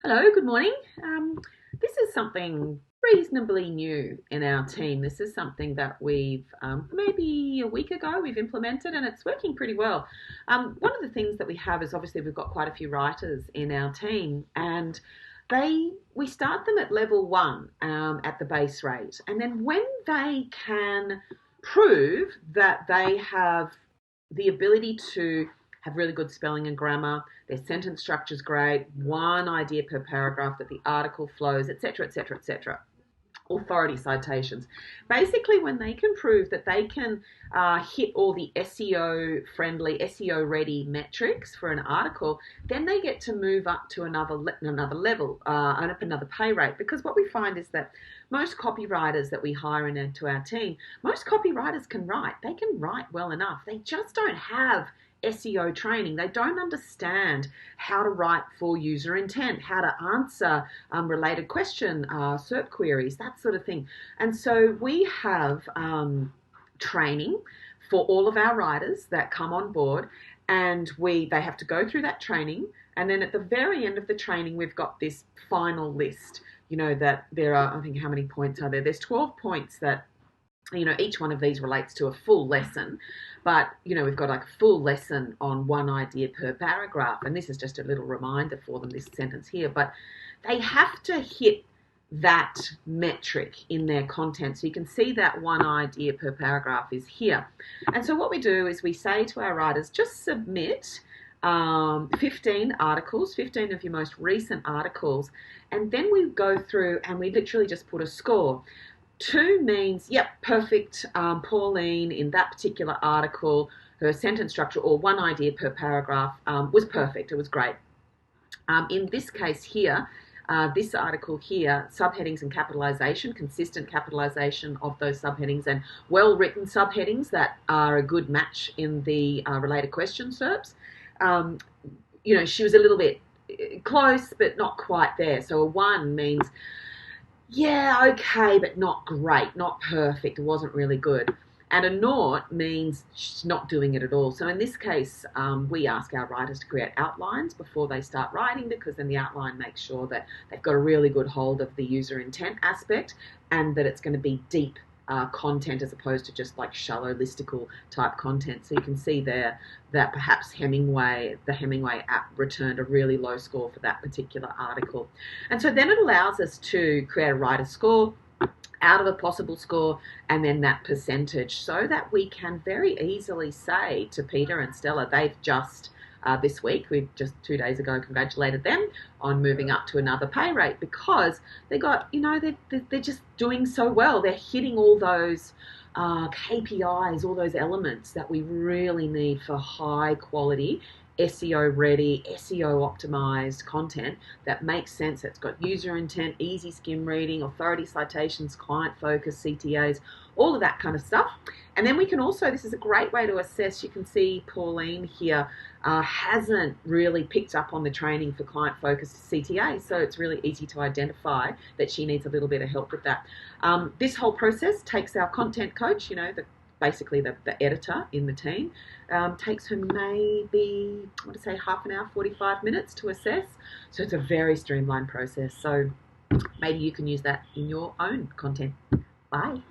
Hello, good morning. This is something reasonably new in our team. This is something that we've maybe a week ago we've implemented, and it's working pretty well. One of the things that we have is obviously we've got quite a few writers in our team, and we start them at level one at the base rate, and then when they can prove that they have the ability to have really good spelling and grammar, their sentence structure is great, one idea per paragraph, that the article flows, etc., etc., etc. Authority citations. Basically, when they can prove that they can hit all the SEO friendly, SEO ready metrics for an article, then they get to move up to another level, and up another pay rate. Because what we find is that most copywriters that we hire into our team, most copywriters can write. They can write well enough. They just don't have SEO training. They don't understand how to write for user intent, how to answer related question, SERP queries, that sort of thing. And so we have training for all of our writers that come on board, and they have to go through that training. And then at the very end of the training, we've got this final list, that there are, I think, how many points are there? There's 12 points that, each one of these relates to a full lesson, but, we've got like a full lesson on one idea per paragraph. And this is just a little reminder for them, this sentence here, but they have to hit that metric in their content. So you can see that one idea per paragraph is here. And so what we do is we say to our writers, just submit 15 articles, 15 of your most recent articles, and then we go through and we literally just put a score. 2 means, yep, perfect, Pauline, in that particular article, her sentence structure or one idea per paragraph was perfect, it was great. In this case here, this article here, subheadings and capitalization, consistent capitalization of those subheadings and well-written subheadings that are a good match in the related question SERPs. She was a little bit close, but not quite there. So a 1 means, yeah, okay, but not great, not perfect, it wasn't really good. And a 0 means she's not doing it at all. So in this case, we ask our writers to create outlines before they start writing, because then the outline makes sure that they've got a really good hold of the user intent aspect and that it's going to be deep content as opposed to just like shallow listicle type content. So you can see there that perhaps the Hemingway app returned a really low score for that particular article. And so then it allows us to create a writer score out of a possible score and then that percentage, so that we can very easily say to Peter and Stella, they've just this week, we've just 2 days ago congratulated them on moving up to another pay rate, because they got, they're just doing so well. They're hitting all those KPIs, all those elements that we really need for high quality SEO ready, SEO optimized content that makes sense. It's got user intent, easy skim reading, authority citations, client focus, CTAs, all of that kind of stuff. And then we can also, this is a great way to assess, you can see Pauline here hasn't really picked up on the training for client focused CTA, so it's really easy to identify that she needs a little bit of help with that. This whole process takes our content coach, basically the editor in the team, takes her maybe, I want to say half an hour, 45 minutes to assess. So it's a very streamlined process. So maybe you can use that in your own content. Bye.